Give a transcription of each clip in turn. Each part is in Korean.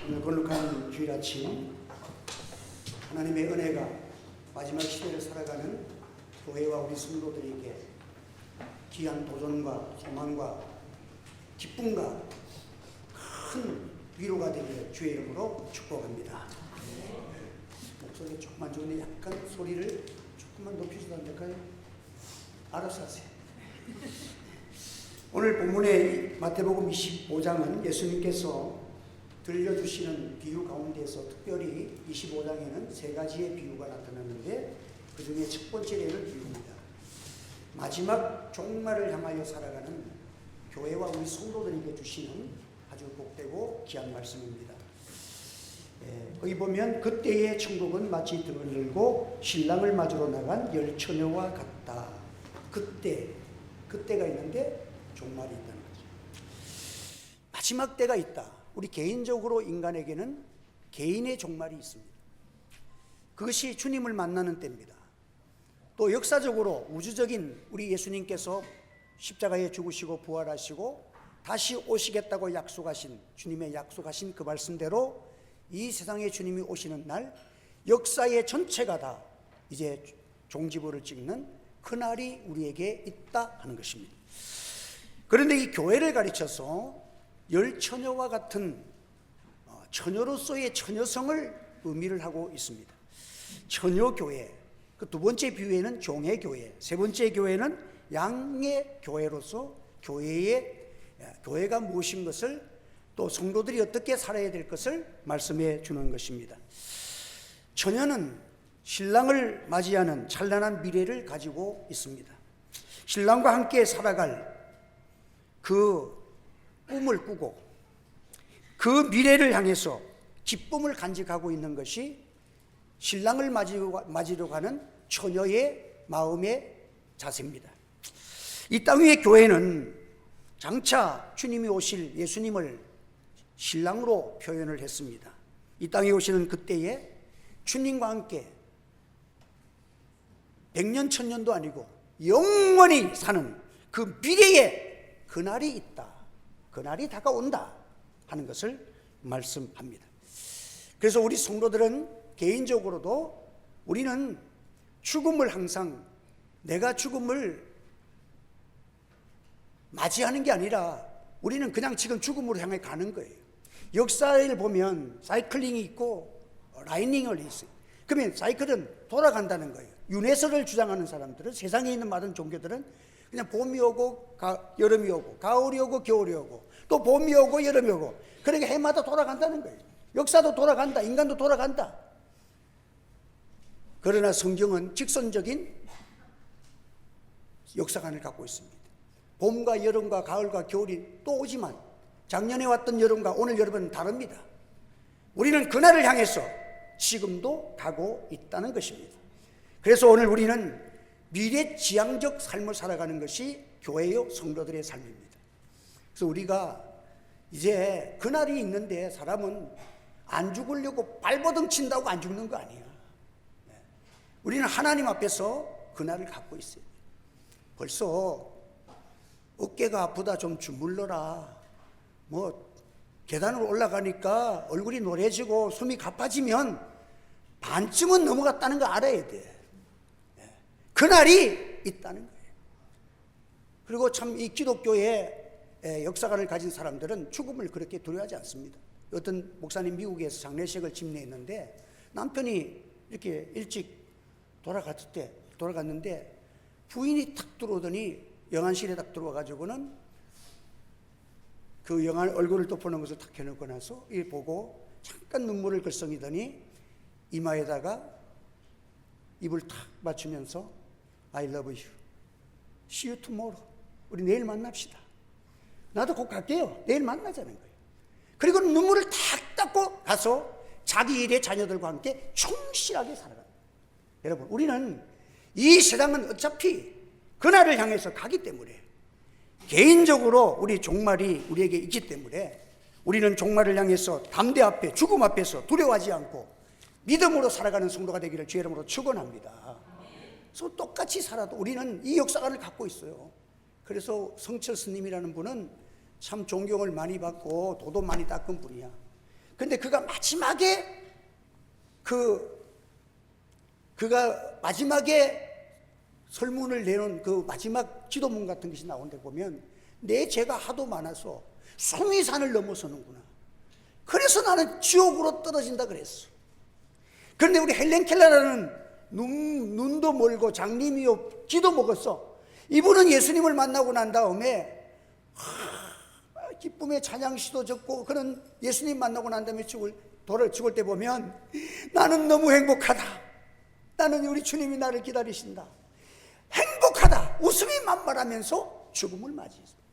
오늘 거룩한 주일 아침 하나님의 은혜가 마지막 시대를 살아가는 교회와 우리 성도들에게 귀한 도전과 소망과 기쁨과 큰 위로가 되기를 주의 이름으로 축복합니다. 목소리 조금만 좋은데 약간 소리를 조금만 높이셔도 안 될까요? 알아서 하세요. 오늘 본문의 마태복음 25장은 예수님께서 들려주시는 비유 가운데서 특별히 25장에는 세 가지의 비유가 나타났는데 그 중에 첫 번째 예를 비유입니다. 마지막 종말을 향하여 살아가는 교회와 우리 성도들에게 주시는 아주 복되고 귀한 말씀입니다. 거기 보면 그때의 천국은 마치 등을 들고 신랑을 맞으러 나간 열 처녀와 같다. 그때가 있는데 종말이 있다는 거죠. 마지막 때가 있다. 우리 개인적으로 인간에게는 개인의 종말이 있습니다. 그것이 주님을 만나는 때입니다. 또 역사적으로 우주적인 우리 예수님께서 십자가에 죽으시고 부활하시고 다시 오시겠다고 약속하신 주님의 약속하신 그 말씀대로 이 세상에 주님이 오시는 날 역사의 전체가 다 이제 종지부를 찍는 그날이 우리에게 있다 하는 것입니다. 그런데 이 교회를 가르쳐서 열 처녀와 같은 처녀로서의 처녀성을 의미를 하고 있습니다. 처녀교회, 그 두 번째 비유에는 종의 교회, 세 번째 교회는 양의 교회로서 교회가 무엇인 것을 또 성도들이 어떻게 살아야 될 것을 말씀해 주는 것입니다. 처녀는 신랑을 맞이하는 찬란한 미래를 가지고 있습니다. 신랑과 함께 살아갈 그 꿈을 꾸고 그 미래를 향해서 기쁨을 간직하고 있는 것이 신랑을 맞이러 가는 처녀의 마음의 자세입니다. 이 땅 위의 교회는 장차 주님이 오실 예수님을 신랑으로 표현을 했습니다. 이 땅에 오시는 그때에 주님과 함께 100년 1000년도 아니고 영원히 사는 그 미래에 그날이 있다. 그날이 다가온다 하는 것을 말씀합니다. 그래서 우리 성도들은 개인적으로도 우리는 죽음을 항상 내가 죽음을 맞이하는 게 아니라 우리는 그냥 지금 죽음으로 향해 가는 거예요. 역사를 보면 사이클링이 있고 라이닝을 있어요. 그러면 사이클은 돌아간다는 거예요. 윤회설을 주장하는 사람들은 세상에 있는 많은 종교들은 그냥 봄이 오고 여름이 오고 가을이 오고 겨울이 오고 또 봄이 오고 여름이 오고 그러니까 해마다 돌아간다는 거예요. 역사도 돌아간다. 인간도 돌아간다. 그러나 성경은 직선적인 역사관을 갖고 있습니다. 봄과 여름과 가을과 겨울이 또 오지만 작년에 왔던 여름과 오늘 여름은 다릅니다. 우리는 그날을 향해서 지금도 가고 있다는 것입니다. 그래서 오늘 우리는 미래지향적 삶을 살아가는 것이 교회요 성도들의 삶입니다. 그래서 우리가 이제 그날이 있는데 사람은 안 죽으려고 발버둥 친다고 안 죽는 거 아니야. 우리는 하나님 앞에서 그날을 갖고 있어요. 벌써 어깨가 아프다 좀 주물러라. 계단을 올라가니까 얼굴이 노래지고 숨이 가빠지면 반쯤은 넘어갔다는 거 알아야 돼. 그날이 있다는 거예요. 그리고 참 이 기독교의 역사관을 가진 사람들은 죽음을 그렇게 두려워하지 않습니다. 어떤 목사님 미국에서 장례식을 집례했는데 남편이 이렇게 일찍 돌아갔는데 부인이 탁 들어오더니 영안실에 딱 들어와가지고는 그 영안 얼굴을 덮어놓은 것을 탁 켜놓고 나서 이 보고 잠깐 눈물을 글썽이더니 이마에다가 입을 탁 맞추면서 I love you. See you tomorrow. 우리 내일 만납시다. 나도 곧 갈게요. 내일 만나자는 거예요. 그리고 눈물을 탁 닦고 가서 자기 일에 자녀들과 함께 충실하게 살아가요. 여러분, 우리는 이 세상은 어차피 그날을 향해서 가기 때문에 개인적으로 우리 종말이 우리에게 있기 때문에 우리는 종말을 향해서 담대 앞에 죽음 앞에서 두려워하지 않고 믿음으로 살아가는 성도가 되기를 주의 이름으로 축원합니다. 그래서 똑같이 살아도 우리는 이 역사관을 갖고 있어요. 그래서 성철 스님이라는 분은 참 존경을 많이 받고 도도 많이 닦은 분이야. 그런데 그가 마지막에 설문을 내놓은 그 마지막 지도문 같은 것이 나오는데 보면, 내 죄가 하도 많아서 숭위산을 넘어서는구나, 그래서 나는 지옥으로 떨어진다 그랬어. 그런데 우리 헬렌 켈러라는 눈도 멀고 장님이요 기도 먹었어. 이분은 예수님을 만나고 난 다음에 기쁨의 찬양시도 적고, 그런 예수님 만나고 난 다음에 죽을 때 보면, 나는 너무 행복하다, 나는 우리 주님이 나를 기다리신다, 행복하다, 웃음이 만발하면서 죽음을 맞이했습니다.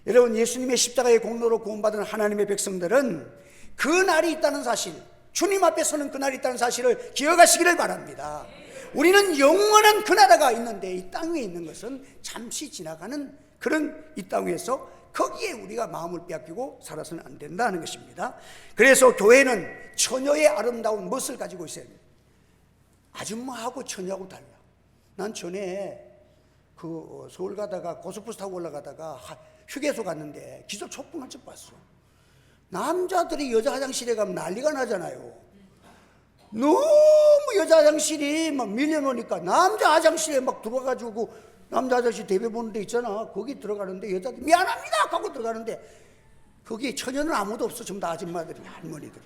여러분, 예수님의 십자가의 공로로 구원받은 하나님의 백성들은 그 날이 있다는 사실, 주님 앞에 서는 그 날이 있다는 사실을 기억하시기를 바랍니다. 우리는 영원한 그 나라가 있는데, 이 땅 위에 있는 것은 잠시 지나가는 그런 이 땅 위에서 거기에 우리가 마음을 빼앗기고 살아서는 안 된다는 것입니다. 그래서 교회는 처녀의 아름다운 멋을 가지고 있어야 합니다. 아줌마하고 처녀하고 달라. 난 전에 서울 가다가 고속버스 타고 올라가다가 휴게소 갔는데 기절 촉봉한 적 봤어. 남자들이 여자 화장실에 가면 난리가 나잖아요. 너무 여자 화장실이 막 밀려놓으니까 남자 화장실에 막 들어가가지고, 남자 화장실 대배 보는 데 있잖아, 거기 들어가는데 여자들 미안합니다 하고 들어가는데, 거기 처녀는 아무도 없어. 전부 다 아줌마들이, 할머니들이.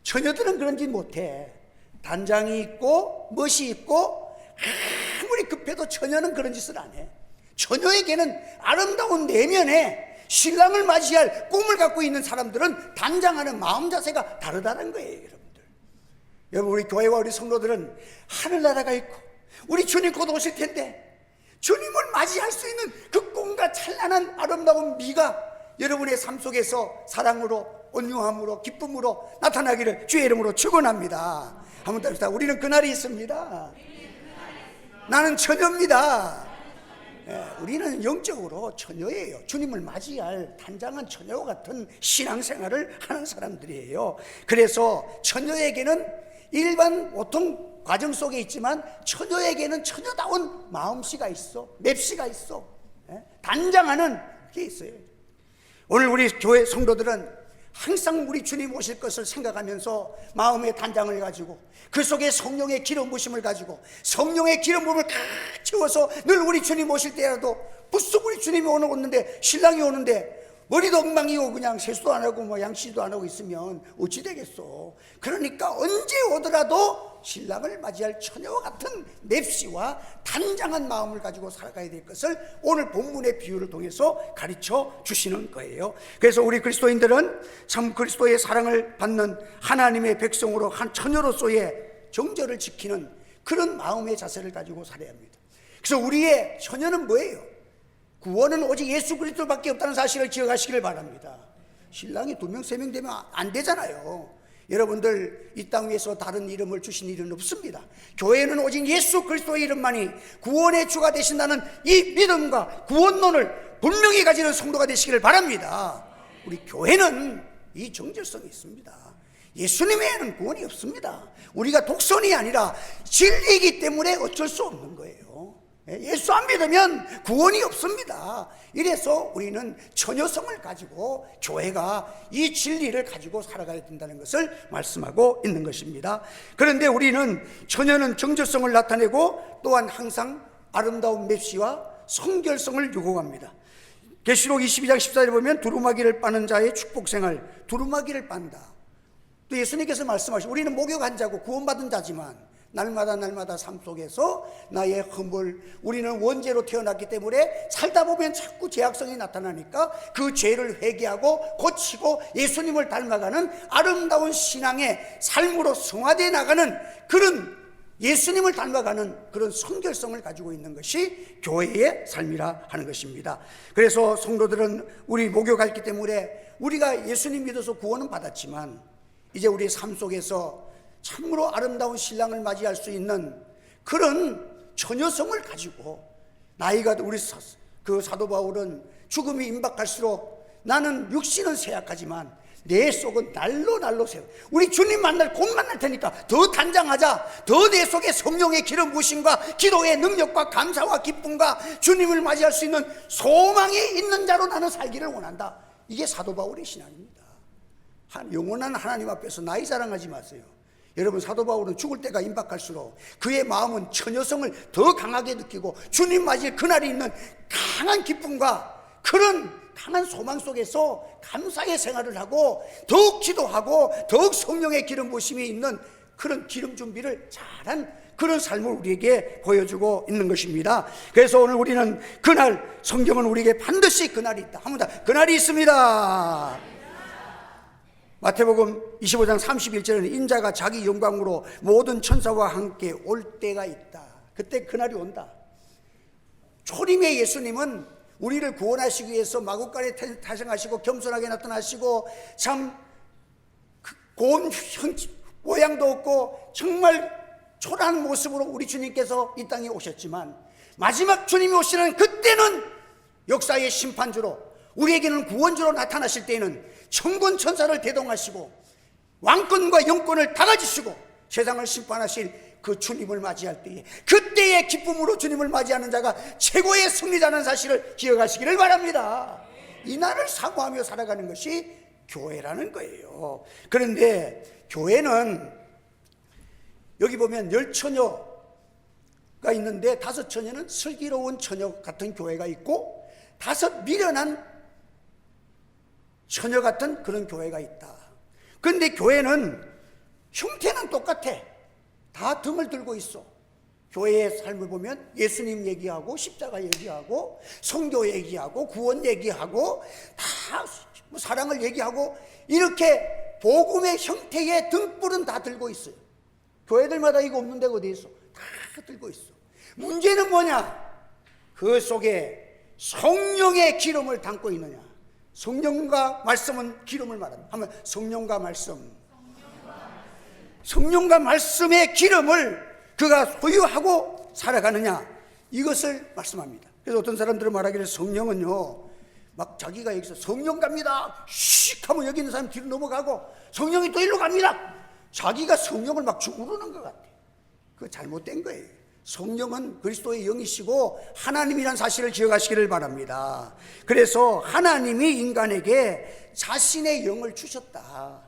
처녀들은 그런지 못해. 단장이 있고 멋이 있고, 아무리 급해도 처녀는 그런 짓을 안 해. 처녀에게는 아름다운 내면에 신랑을 맞이할 꿈을 갖고 있는 사람들은 단장하는 마음 자세가 다르다는 거예요. 여러분들, 여러분, 우리 교회와 우리 성도들은 하늘나라가 있고 우리 주님 곧 오실 텐데, 주님을 맞이할 수 있는 그 꿈과 찬란한 아름다운 미가 여러분의 삶 속에서 사랑으로, 온유함으로, 기쁨으로 나타나기를 주의 이름으로 축원합니다. 한번 더 합시다. 우리는 그날이 있습니다. 나는 처녀입니다. 우리는 영적으로 처녀예요. 주님을 맞이할 단장한 처녀와 같은 신앙생활을 하는 사람들이에요. 그래서 처녀에게는 일반 보통 과정 속에 있지만, 처녀에게는 처녀다운 마음씨가 있어, 맵씨가 있어, 단장하는 게 있어요. 오늘 우리 교회 성도들은 항상 우리 주님 오실 것을 생각하면서 마음의 단장을 가지고, 그 속에 성령의 기름 부심을 가지고, 성령의 기름 부음을 다 채워서 늘 우리 주님 오실 때라도, 부쩍 우리 주님이 오는데, 신랑이 오는데 머리도 엉망이고 그냥 세수도 안 하고 양치도 안 하고 있으면 어찌 되겠어. 그러니까 언제 오더라도 신랑을 맞이할 처녀와 같은 맵시와 단장한 마음을 가지고 살아가야 될 것을 오늘 본문의 비유를 통해서 가르쳐 주시는 거예요. 그래서 우리 그리스도인들은 참 그리스도의 사랑을 받는 하나님의 백성으로, 한 처녀로서의 정절을 지키는 그런 마음의 자세를 가지고 살아야 합니다. 그래서 우리의 처녀는 뭐예요? 구원은 오직 예수 그리스도밖에 없다는 사실을 기억하시기를 바랍니다. 신랑이 2명 3명 되면 안 되잖아요. 여러분들, 이 땅 위에서 다른 이름을 주신 일은 없습니다. 교회는 오직 예수 그리스도의 이름만이 구원의 주가 되신다는 이 믿음과 구원론을 분명히 가지는 성도가 되시기를 바랍니다. 우리 교회는 이 정절성이 있습니다. 예수님 외에는 구원이 없습니다. 우리가 독선이 아니라 진리이기 때문에 어쩔 수 없는 거예요. 예수 안 믿으면 구원이 없습니다. 이래서 우리는 처녀성을 가지고 교회가 이 진리를 가지고 살아가야 된다는 것을 말씀하고 있는 것입니다. 그런데 우리는 처녀는 정절성을 나타내고, 또한 항상 아름다운 맵시와 성결성을 요구합니다. 계시록 22장 14절에 보면 두루마기를 빠는 자의 축복생활, 두루마기를 빤다. 또 예수님께서 말씀하시고, 우리는 목욕한 자고 구원받은 자지만 날마다 삶 속에서 나의 허물, 우리는 원죄로 태어났기 때문에 살다 보면 자꾸 죄악성이 나타나니까 그 죄를 회개하고 고치고 예수님을 닮아가는 아름다운 신앙의 삶으로 성화되어 나가는, 그런 예수님을 닮아가는 그런 성결성을 가지고 있는 것이 교회의 삶이라 하는 것입니다. 그래서 성도들은 우리 목욕했기 때문에 우리가 예수님 믿어서 구원은 받았지만, 이제 우리 삶 속에서 참으로 아름다운 신랑을 맞이할 수 있는 그런 처녀성을 가지고, 나이가 우리 그 사도 바울은 죽음이 임박할수록 나는 육신은 쇠약하지만 내 속은 날로 새워. 우리 주님 곧 만날 테니까 더 단장하자. 더 내 속에 성령의 기름 부으심과 기도의 능력과 감사와 기쁨과 주님을 맞이할 수 있는 소망이 있는 자로 나는 살기를 원한다. 이게 사도 바울의 신앙입니다. 영원한 하나님 앞에서 나이 자랑하지 마세요. 여러분, 사도 바울은 죽을 때가 임박할수록 그의 마음은 처녀성을 더 강하게 느끼고 주님 맞을 그날이 있는 강한 기쁨과 그런 강한 소망 속에서 감사의 생활을 하고 더욱 기도하고 더욱 성령의 기름 부으심이 있는 그런 기름 준비를 잘한 그런 삶을 우리에게 보여주고 있는 것입니다. 그래서 오늘 우리는 그날, 성경은 우리에게 반드시 그날이 있다. 한 번 더, 그날이 있습니다. 마태복음 25장 31절에는 인자가 자기 영광으로 모든 천사와 함께 올 때가 있다. 그때 그날이 온다. 초림의 예수님은 우리를 구원하시기 위해서 마구간에 타생하시고 겸손하게 나타나시고 참 고운 모양도 없고 정말 초라한 모습으로 우리 주님께서 이 땅에 오셨지만 마지막 주님이 오시는 그때는 역사의 심판주로, 우리에게는 구원주로 나타나실 때에는 천군 천사를 대동하시고 왕권과 영권을 다 가지시고 세상을 심판하실 그 주님을 맞이할 때에, 그때의 기쁨으로 주님을 맞이하는 자가 최고의 승리자라는 사실을 기억하시기를 바랍니다. 이 날을 사모하며 살아가는 것이 교회라는 거예요. 그런데 교회는 여기 보면 10처녀가 있는데 5처녀는 슬기로운 처녀 같은 교회가 있고 5 미련한 처녀 같은 그런 교회가 있다. 그런데 교회는 형태는 똑같아. 다 등을 들고 있어. 교회의 삶을 보면 예수님 얘기하고 십자가 얘기하고 성교 얘기하고 구원 얘기하고 다 사랑을 얘기하고 이렇게 복음의 형태의 등불은 다 들고 있어요. 교회들마다 이거 없는 데가 어디 있어? 다 들고 있어. 문제는 뭐냐? 그 속에 성령의 기름을 담고 있느냐? 성령과 말씀은 기름을 말합니다. 하면 성령과 말씀. 성령과 말씀의 기름을 그가 소유하고 살아가느냐, 이것을 말씀합니다. 그래서 어떤 사람들은 말하기를 성령은요, 막 자기가 여기서 성령 갑니다 씩 하면 여기 있는 사람 뒤로 넘어가고 성령이 또 일로 갑니다. 자기가 성령을 막 주무르는 것 같아요. 그거 잘못된 거예요. 성령은 그리스도의 영이시고 하나님이라는 사실을 기억하시기를 바랍니다. 그래서 하나님이 인간에게 자신의 영을 주셨다.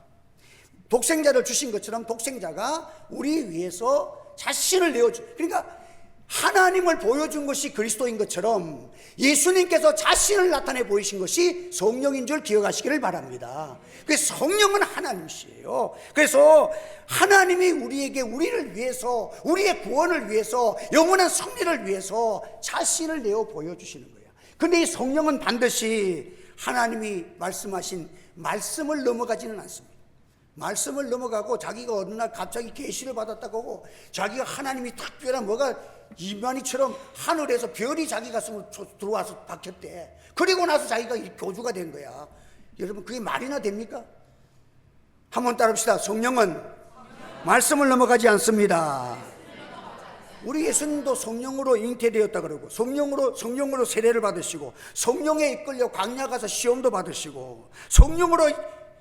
독생자를 주신 것처럼 독생자가 우리 위해서 자신을 내어주, 그러니까 하나님을 보여준 것이 그리스도인 것처럼 예수님께서 자신을 나타내 보이신 것이 성령인 줄 기억하시기를 바랍니다. 그래서 성령은 하나님이시에요. 그래서 하나님이 우리에게, 우리를 위해서, 우리의 구원을 위해서, 영원한 승리를 위해서 자신을 내어 보여주시는 거예요. 근데 이 성령은 반드시 하나님이 말씀하신 말씀을 넘어가지는 않습니다. 말씀을 넘어가고 자기가 어느 날 갑자기 계시를 받았다고 하고 자기가 하나님이 특별한 뭐가 이만희처럼 하늘에서 별이 자기 가슴으로 들어와서 박혔대. 그리고 나서 자기가 교주가 된 거야. 여러분, 그게 말이나 됩니까? 한번 따라합시다. 성령은 말씀을 넘어가지 않습니다. 우리 예수님도 성령으로 잉태되었다 그러고 성령으로 세례를 받으시고 성령에 이끌려 광야 가서 시험도 받으시고 성령으로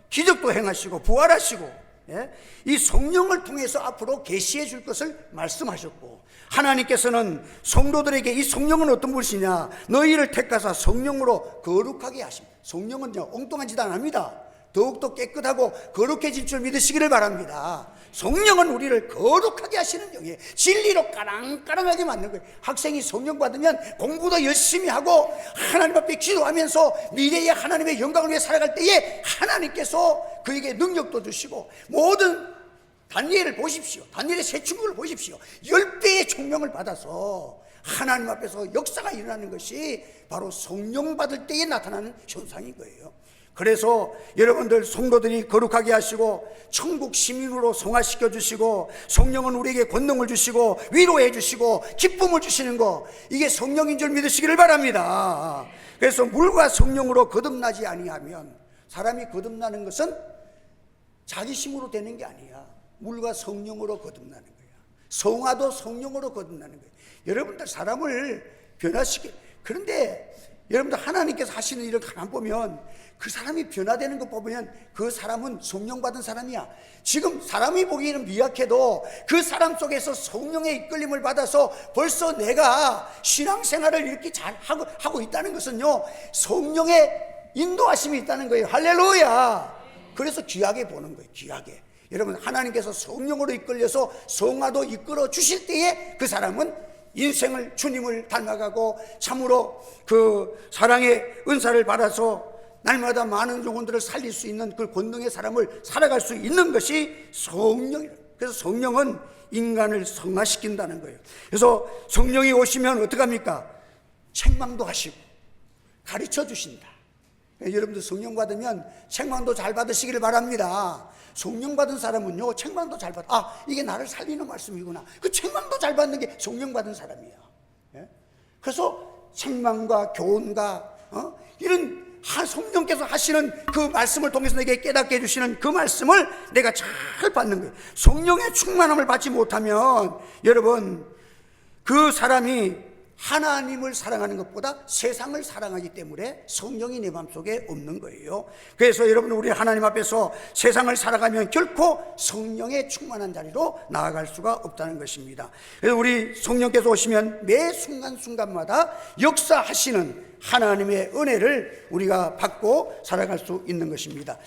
기적도 행하시고 부활하시고, 예? 이 성령을 통해서 앞으로 계시해 줄 것을 말씀하셨고, 하나님께서는 성도들에게 이 성령은 어떤 분이시냐, 너희를 택하사 성령으로 거룩하게 하십니다. 성령은요 엉뚱한 짓 안 합니다. 더욱더 깨끗하고 거룩해질 줄 믿으시기를 바랍니다. 성령은 우리를 거룩하게 하시는 영이에요. 진리로 까랑까랑하게 만드는 거예요. 학생이 성령 받으면 공부도 열심히 하고 하나님 앞에 기도하면서 미래의 하나님의 영광을 위해 살아갈 때에 하나님께서 그에게 능력도 주시고, 모든 다니엘을 보십시오. 다니엘의 세 친구를 보십시오. 10배의 총명을 받아서 하나님 앞에서 역사가 일어나는 것이 바로 성령 받을 때에 나타나는 현상인 거예요. 그래서 여러분들 성도들이 거룩하게 하시고 천국 시민으로 성화시켜 주시고 성령은 우리에게 권능을 주시고 위로해 주시고 기쁨을 주시는 거, 이게 성령인 줄 믿으시기를 바랍니다. 그래서 물과 성령으로 거듭나지 아니하면, 사람이 거듭나는 것은 자기 힘으로 되는 게 아니야. 물과 성령으로 거듭나는 거야. 성화도 성령으로 거듭나는 거예요. 여러분들 사람을 변화시켜, 그런데 여러분들 하나님께서 하시는 일을 가만 보면 그 사람이 변화되는 것 보면 그 사람은 성령 받은 사람이야. 지금 사람이 보기에는 미약해도 그 사람 속에서 성령의 이끌림을 받아서 벌써 내가 신앙생활을 이렇게 잘 하고 있다는 것은요, 성령의 인도하심이 있다는 거예요. 할렐루야. 그래서 귀하게 보는 거예요. 귀하게. 여러분, 하나님께서 성령으로 이끌려서 성화도 이끌어 주실 때에 그 사람은 인생을 주님을 닮아가고 참으로 그 사랑의 은사를 받아서 날마다 많은 영혼들을 살릴 수 있는 그 권능의 사람을 살아갈 수 있는 것이 성령이에요. 그래서 성령은 인간을 성화시킨다는 거예요. 그래서 성령이 오시면 어떡합니까? 책망도 하시고 가르쳐 주신다. 여러분들 성령 받으면 책망도 잘 받으시기를 바랍니다. 성령 받은 사람은요, 책망도 잘 받아. 아, 이게 나를 살리는 말씀이구나. 그 책망도 잘 받는 게 성령 받은 사람이에요. 그래서 책망과 교훈과 이런 성령께서 하시는 그 말씀을 통해서 내게 깨닫게 해주시는 그 말씀을 내가 잘 받는 거예요. 성령의 충만함을 받지 못하면 여러분, 그 사람이 하나님을 사랑하는 것보다 세상을 사랑하기 때문에 성령이 내 마음속에 없는 거예요. 그래서 여러분, 우리 하나님 앞에서 세상을 살아가면 결코 성령의 충만한 자리로 나아갈 수가 없다는 것입니다. 그래서 우리 성령께서 오시면 매 순간순간마다 역사하시는 하나님의 은혜를 우리가 받고 살아갈 수 있는 것입니다.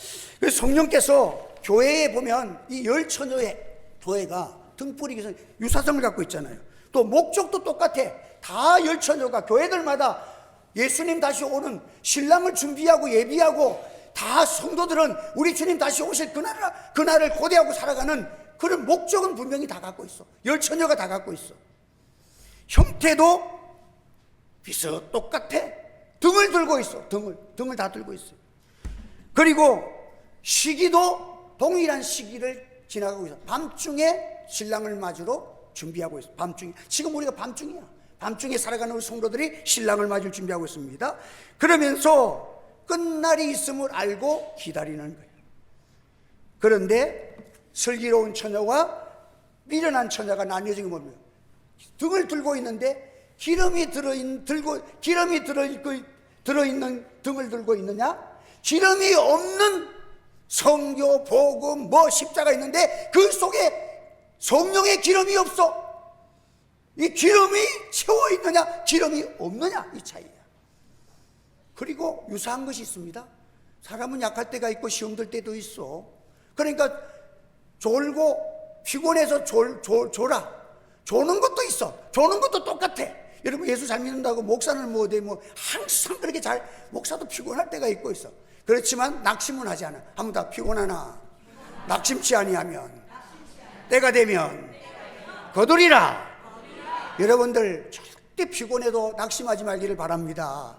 그래서 성령께서 교회에 보면 이 열처녀의 교회가 등불이 유사성을 갖고 있잖아요. 또 목적도 똑같아. 다 열처녀가 교회들마다 예수님 다시 오는 신랑을 준비하고 예비하고, 다 성도들은 우리 주님 다시 오실 그날을 고대하고 살아가는 그런 목적은 분명히 다 갖고 있어. 열처녀가 다 갖고 있어. 형태도 비슷 똑같아. 등을 들고 있어. 등을 다 들고 있어. 그리고 시기도 동일한 시기를 지나가고 있어. 밤중에 신랑을 맞으러 준비하고 있어. 밤중에. 지금 우리가 밤중이야. 밤중에 살아가는 우리 성도들이 신랑을 맞을 준비하고 있습니다. 그러면서 끝날이 있음을 알고 기다리는 거예요. 그런데 슬기로운 처녀와 미련한 처녀가 나뉘어진 게 뭡니까? 등을 들고 있는데 기름이 들어있는 등을 들고 있느냐? 기름이 없는 성교, 복음, 십자가 있는데 그 속에 성령의 기름이 없어. 이 기름이 채워 있느냐, 기름이 없느냐, 이 차이야. 그리고 유사한 것이 있습니다. 사람은 약할 때가 있고 시험들 때도 있어. 그러니까 졸고 피곤해서 졸아. 조는 것도 있어. 조는 것도 똑같아. 여러분, 예수 잘 믿는다고 목사는 항상 그렇게 목사도 피곤할 때가 있고 있어. 그렇지만 낙심은 하지 않아. 한번 다 피곤하나? 낙심치 아니하면 때가 되면 거두리라. 여러분들 절대 피곤해도 낙심하지 말기를 바랍니다.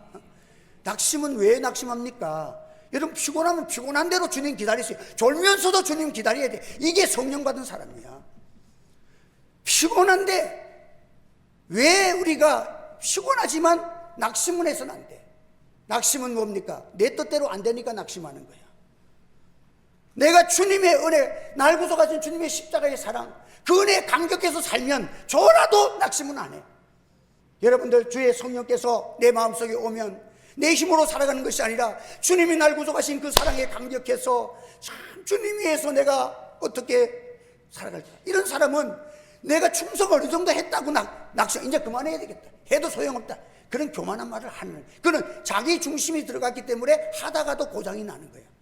낙심은 왜 낙심합니까? 여러분, 피곤하면 피곤한 대로 주님 기다리세요. 졸면서도 주님 기다려야 돼. 이게 성령 받은 사람이야. 피곤한데 왜 우리가 피곤하지만 낙심은 해서는 안 돼. 낙심은 뭡니까? 내 뜻대로 안 되니까 낙심하는 거야. 내가 주님의 은혜, 날 구속하신 주님의 십자가의 사랑, 그 은혜에 감격해서 살면 저라도 낙심은 안 해. 여러분들, 주의 성령께서 내 마음속에 오면 내 힘으로 살아가는 것이 아니라 주님이 날 구속하신 그 사랑에 감격해서 참 주님 위해서 내가 어떻게 살아갈까. 이런 사람은 내가 충성을 어느 정도 했다고 낙심, 이제 그만해야 되겠다, 해도 소용없다, 그런 교만한 말을 하는, 그는 자기 중심이 들어갔기 때문에 하다가도 고장이 나는 거예요.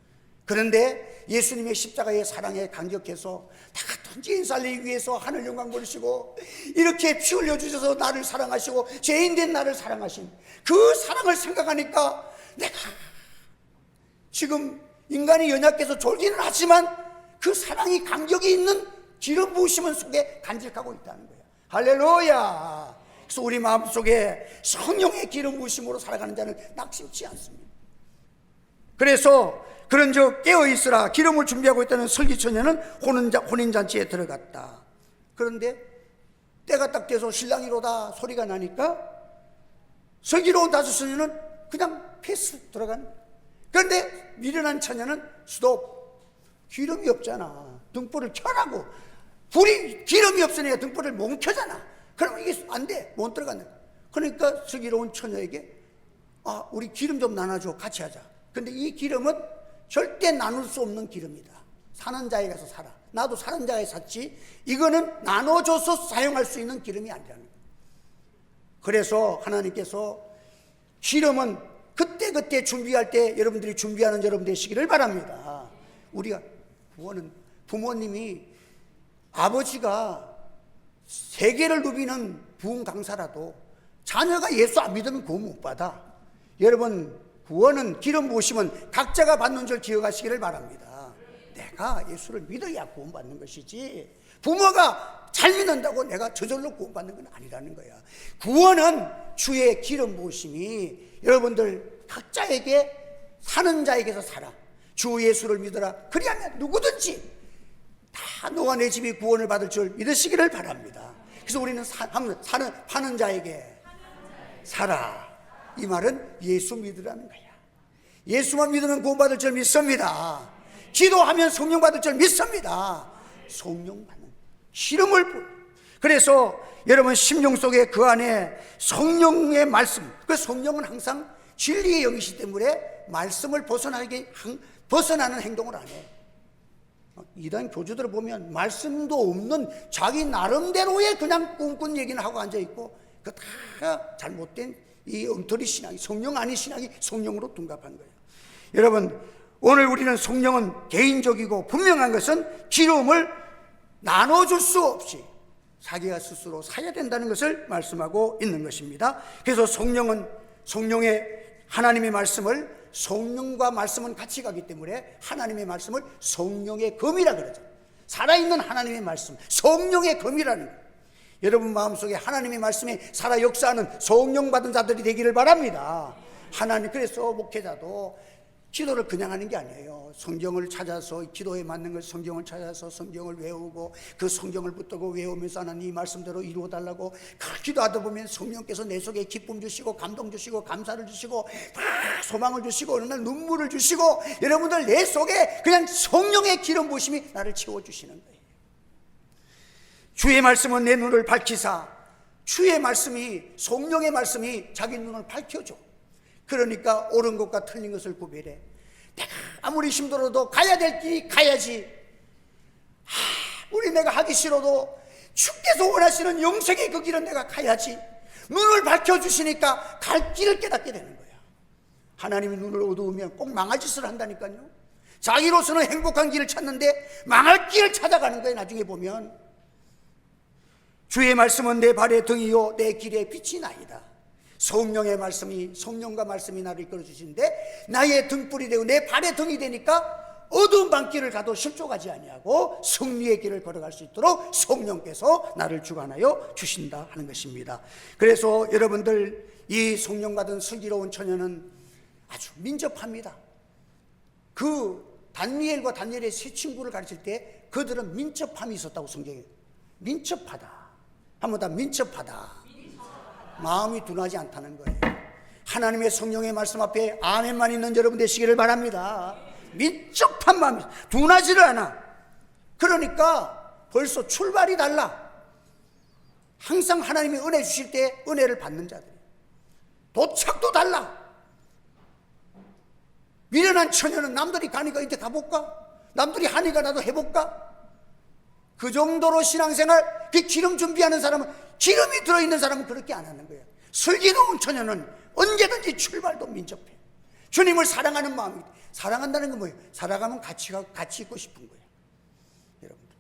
그런데 예수님의 십자가의 사랑에 감격해서 다 던진 살리기 위해서 하늘 영광 버리시고 이렇게 피 흘려주셔서 나를 사랑하시고 죄인된 나를 사랑하신 그 사랑을 생각하니까 내가 지금 인간이 연약해서 졸기는 하지만 그 사랑이 감격이 있는 기름 부으심은 속에 간직하고 있다는 거예요. 할렐루야. 그래서 우리 마음속에 성령의 기름 부으심으로 살아가는 자는 낙심치 않습니다. 그래서 그런즉 깨어있으라. 기름을 준비하고 있다는 설기처녀는 혼인잔치에 들어갔다. 그런데 때가 딱 돼서 신랑이로다 소리가 나니까 슬기로운 다섯 처녀는 그냥 패스 들어가는 거예요. 그런데 미련한 처녀는 스톱. 기름이 없잖아. 등불을 켜라고. 불이 기름이 없으니까 등불을 못 켜잖아. 그러면 이게 안 돼. 못 들어간다. 그러니까 슬기로운 처녀에게 우리 기름 좀 나눠줘. 같이 하자. 근데 이 기름은 절대 나눌 수 없는 기름이다. 사는 자에 가서 살아. 나도 사는 자에 샀지. 이거는 나눠줘서 사용할 수 있는 기름이 아니라는 거예요. 그래서 하나님께서 기름은 그때그때 준비할 때 여러분들이 준비하는 여러분 되시기를 바랍니다. 우리가 구원은 부모님이 아버지가 세계를 누비는 부흥 강사라도 자녀가 예수 안 믿으면 구원 못 받아. 여러분, 구원은 기름 부으시면 각자가 받는 줄 기억하시기를 바랍니다. 내가 예수를 믿어야 구원 받는 것이지 부모가 잘 믿는다고 내가 저절로 구원 받는 건 아니라는 거야. 구원은 주의 기름 부으심이 여러분들 각자에게, 사는 자에게서 살아 주 예수를 믿어라. 그리하면 누구든지 다 너와 내 집이 구원을 받을 줄 믿으시기를 바랍니다. 그래서 우리는 파는 자에게 살아. 이 말은 예수 믿으라는 거야. 예수만 믿으면 구원 받을 줄 믿습니다. 기도하면 성령 받을 줄 믿습니다. 성령 받는 기름을 부어. 그래서 여러분 심령 속에 그 안에 성령의 말씀, 그 성령은 항상 진리의 영이시기 때문에 말씀을 벗어나는 행동을 안 해. 이단 교주들을 보면 말씀도 없는 자기 나름대로의 그냥 꿈꾼 얘기는 하고 앉아있고, 그 다 잘못된 이 엉터리 신앙이, 성령 아닌 신앙이 성령으로 둔갑한 거예요. 여러분, 오늘 우리는 성령은 개인적이고 분명한 것은 기름을 나눠줄 수 없이 자기가 스스로 사야 된다는 것을 말씀하고 있는 것입니다. 그래서 성령의 하나님의 말씀을, 성령과 말씀은 같이 가기 때문에 하나님의 말씀을 성령의 검이라 그러죠. 살아있는 하나님의 말씀, 성령의 검이라는 거예요. 여러분 마음속에 하나님의 말씀이 살아 역사하는 성령 받은 자들이 되기를 바랍니다. 하나님, 그래서 목회자도 기도를 그냥 하는 게 아니에요. 성경을 찾아서, 기도에 맞는 걸 성경을 찾아서 성경을 외우고 그 성경을 붙들고 외우면서 하나님 이 말씀대로 이루어달라고 기도하다 보면 성령께서 내 속에 기쁨 주시고 감동 주시고 감사를 주시고 소망을 주시고 어느 날 눈물을 주시고, 여러분들 내 속에 그냥 성령의 기름 부으심이 나를 채워주시는 거예요. 주의 말씀은 내 눈을 밝히사, 주의 말씀이, 성령의 말씀이 자기 눈을 밝혀줘. 그러니까 옳은 것과 틀린 것을 구별해. 내가 아무리 힘들어도 가야 될 길이 가야지. 내가 하기 싫어도 주께서 원하시는 영생의 그 길은 내가 가야지. 눈을 밝혀주시니까 갈 길을 깨닫게 되는 거야. 하나님이 눈을 어두우면 꼭 망할 짓을 한다니까요. 자기로서는 행복한 길을 찾는데 망할 길을 찾아가는 거예요. 나중에 보면. 주의 말씀은 내 발의 등이요 내 길의 빛이 나이다. 성령의 말씀이, 성령과 말씀이 나를 이끌어 주시는데 나의 등불이 되고 내 발의 등이 되니까 어두운 밤길을 가도 실족하지 아니하고 승리의 길을 걸어갈 수 있도록 성령께서 나를 주관하여 주신다 하는 것입니다. 그래서 여러분들, 이 성령 받은 슬기로운 처녀는 아주 민첩합니다. 그 다니엘과 다니엘의 세 친구를 가르칠 때 그들은 민첩함이 있었다고 성경에. 민첩하다. 한번 다 민첩하다. 마음이 둔하지 않다는 거예요. 하나님의 성령의 말씀 앞에 아멘만 있는 여러분 되시기를 바랍니다. 민첩한 마음이 둔하지를 않아. 그러니까 벌써 출발이 달라. 항상 하나님이 은혜 주실 때 은혜를 받는 자들. 도착도 달라. 미련한 처녀는 남들이 가니까 이제 가볼까? 남들이 하니까 나도 해볼까? 그 정도로 신앙생활, 그 기름 준비하는 사람은, 기름이 들어있는 사람은 그렇게 안 하는 거예요. 슬기로운 처녀는 언제든지 출발도 민첩해. 주님을 사랑하는 마음이. 사랑한다는 건 뭐예요? 살아가면 같이 있고 싶은 거예요. 여러분들,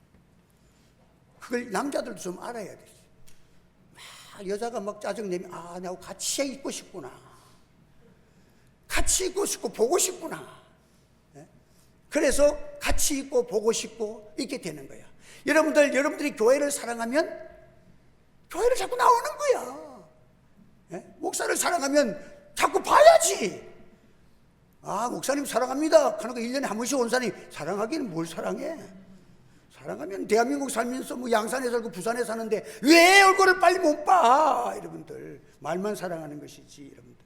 그걸 남자들도 좀 알아야 돼요. 여자가 막 짜증내면 내하고 같이 있고 싶구나, 같이 있고 싶고 보고 싶구나. 그래서 같이 있고 보고 싶고 있게 되는 거야. 여러분들이 교회를 사랑하면 교회를 자꾸 나오는 거야. 목사를 사랑하면 자꾸 봐야지. 목사님 사랑합니다 하는 거 1년에 한 번씩 온 사람이 사랑하기는 뭘 사랑해. 사랑하면 대한민국 살면서 뭐 양산에 살고 부산에 사는데 왜 얼굴을 빨리 못 봐. 여러분들, 말만 사랑하는 것이지. 여러분들,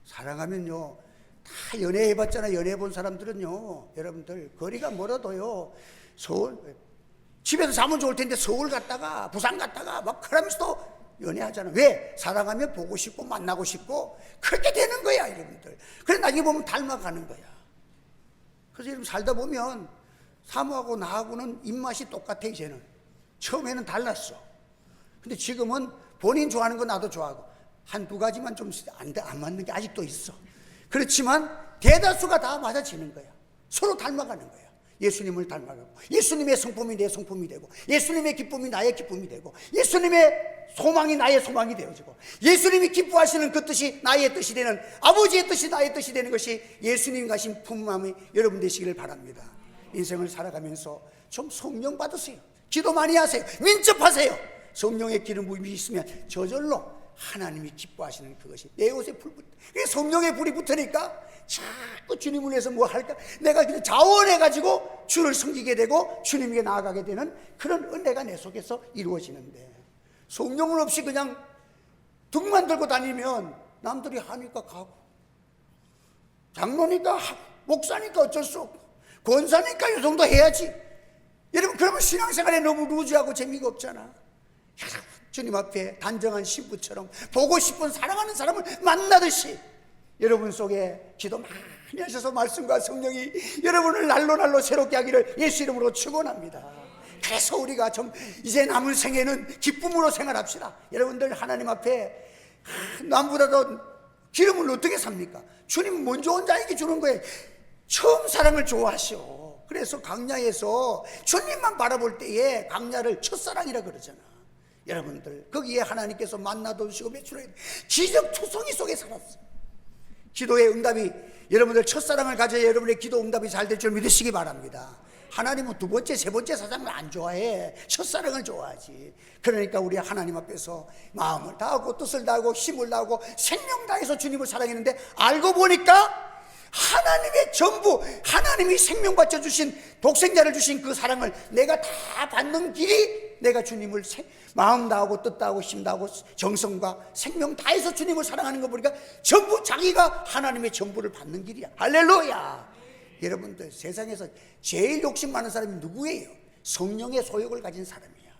사랑하면요, 다 연애해봤잖아. 연애해본 사람들은요, 여러분들, 거리가 멀어도요, 집에서 자면 좋을 텐데 서울 갔다가 부산 갔다가 막 그러면서도 연애하잖아. 왜? 사랑하면 보고 싶고 만나고 싶고 그렇게 되는 거야, 여러분들. 그래 나중에 보면 닮아가는 거야. 그래서 여러분 살다 보면 사모하고 나하고는 입맛이 똑같아. 이제는 처음에는 달랐어. 근데 지금은 본인 좋아하는 거 나도 좋아하고 한두 가지만 좀 안 맞는 게 아직도 있어. 그렇지만 대다수가 다 맞아지는 거야. 서로 닮아가는 거야. 예수님을 닮아가고 예수님의 성품이 내 성품이 되고 예수님의 기쁨이 나의 기쁨이 되고 예수님의 소망이 나의 소망이 되어지고 예수님이 기뻐하시는 그 뜻이 나의 뜻이 되는, 아버지의 뜻이 나의 뜻이 되는 것이 예수님이 가신 품마음이 여러분 되시기를 바랍니다. 인생을 살아가면서 좀 성령 받으세요. 기도 많이 하세요. 민첩하세요. 성령의 기름 부음이 있으면 저절로 하나님이 기뻐하시는 그것이 내 옷에 불 붙. 성령의 불이 붙으니까 자꾸 주님을 위해서 뭐 할까? 내가 그냥 자원해가지고 주를 섬기게 되고 주님에게 나아가게 되는 그런 은혜가 내 속에서 이루어지는데, 성령은 없이 그냥 등만 들고 다니면 남들이 하니까 가고, 장로니까 목사니까 어쩔 수 없고, 권사니까 이 정도 해야지. 여러분, 그러면 신앙생활에 너무 루즈하고 재미가 없잖아. 주님 앞에 단정한 신부처럼 보고 싶은 사랑하는 사람을 만나듯이 여러분 속에 기도 많이 하셔서 말씀과 성령이 여러분을 날로 새롭게 하기를 예수 이름으로 축원합니다. 그래서 우리가 좀 이제 남은 생애는 기쁨으로 생활합시다. 여러분들 하나님 앞에 남보다도 기름을 어떻게 삽니까? 주님 먼저 온 자에게 주는 거예요. 처음 사랑을 좋아하시오. 그래서 광야에서 주님만 바라볼 때에 광야를 첫사랑이라 그러잖아. 여러분들 거기에 하나님께서 만나도 주시고 매출해 기적투성이 속에 살았어요. 기도의 응답이, 여러분들 첫사랑을 가져야 여러분의 기도 응답이 잘 될 줄 믿으시기 바랍니다. 하나님은 두 번째, 세 번째 사랑을 안 좋아해. 첫사랑을 좋아하지. 그러니까 우리 하나님 앞에서 마음을 다하고 뜻을 다하고 힘을 다하고 생명 다해서 주님을 사랑했는데, 알고 보니까 하나님의 전부, 하나님이 생명 바쳐주신 독생자를 주신 그 사랑을 내가 다 받는 길이, 내가 주님을 마음 다하고 뜻 다하고 힘 다하고 정성과 생명 다해서 주님을 사랑하는 거 보니까 전부 자기가 하나님의 전부를 받는 길이야. 할렐루야. 여러분들 세상에서 제일 욕심 많은 사람이 누구예요? 성령의 소욕을 가진 사람이야.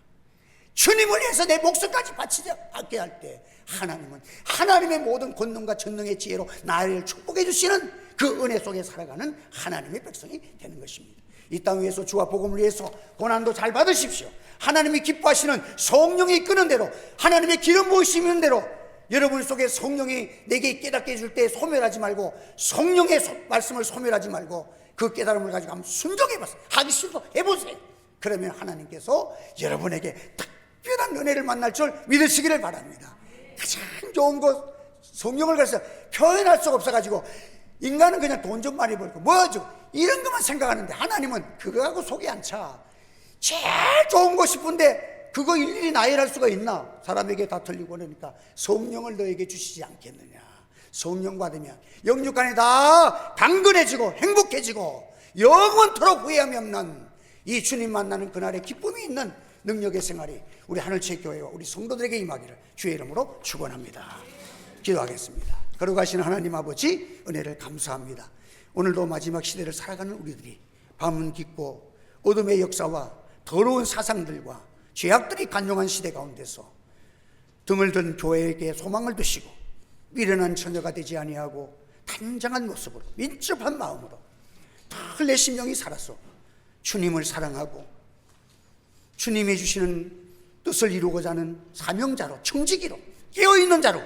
주님을 위해서 내 목숨까지 바치게 할 때 하나님은 하나님의 모든 권능과 전능의 지혜로 나를 축복해 주시는 그 은혜 속에 살아가는 하나님의 백성이 되는 것입니다. 이 땅 위에서 주와 복음을 위해서 고난도 잘 받으십시오. 하나님이 기뻐하시는 성령이 이끄는 대로, 하나님의 기름 부으시는 대로 여러분 속에 성령이 내게 깨닫게 해줄 때 소멸하지 말고, 성령의 말씀을 소멸하지 말고 그 깨달음을 가지고 한번 순종해보세요. 하기 싫어도 해보세요. 그러면 하나님께서 여러분에게 특별한 은혜를 만날 줄 믿으시기를 바랍니다. 가장 좋은 것, 성령을 그래서 표현할 수가 없어가지고 인간은 그냥 돈 좀 많이 벌고 뭐죠 이런 것만 생각하는데, 하나님은 그거하고 속이 안 차. 제일 좋은 거 싶은데 그거 일일이 나열할 수가 있나? 사람에게 다 틀리고 그러니까 성령을 너에게 주시지 않겠느냐. 성령 받으면 영육간에 다 강건해지고 행복해지고 영원토록 후회함이 없는 이 주님 만나는 그날의 기쁨이 있는 능력의 생활이 우리 하늘채 교회와 우리 성도들에게 임하기를 주의 이름으로 축원합니다. 기도하겠습니다. 거룩하신 하나님 아버지, 은혜를 감사합니다. 오늘도 마지막 시대를 살아가는 우리들이 밤은 깊고 어둠의 역사와 더러운 사상들과 죄악들이 간용한 시대 가운데서 등을 든 교회에게 소망을 두시고 미련한 처녀가 되지 아니하고 단장한 모습으로 민첩한 마음으로 늘 내 심령이 살아서 주님을 사랑하고 주님이 주시는 뜻을 이루고자 하는 사명자로, 청지기로, 깨어있는 자로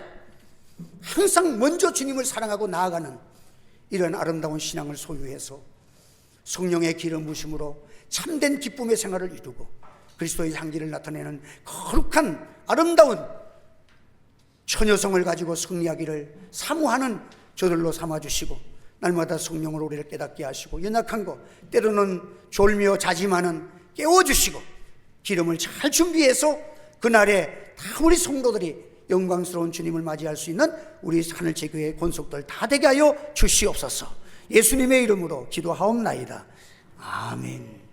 항상 먼저 주님을 사랑하고 나아가는 이런 아름다운 신앙을 소유해서 성령의 기름 부으심으로 참된 기쁨의 생활을 이루고 그리스도의 향기를 나타내는 거룩한 아름다운 처녀성을 가지고 승리하기를 사모하는 저들로 삼아주시고, 날마다 성령으로 우리를 깨닫게 하시고 연약한 것, 때로는 졸며 자짐하는 깨워주시고 기름을 잘 준비해서 그날에 다 우리 성도들이 영광스러운 주님을 맞이할 수 있는 우리 하늘채 교회 권속들 다 되게 하여 주시옵소서. 예수님의 이름으로 기도하옵나이다. 아멘.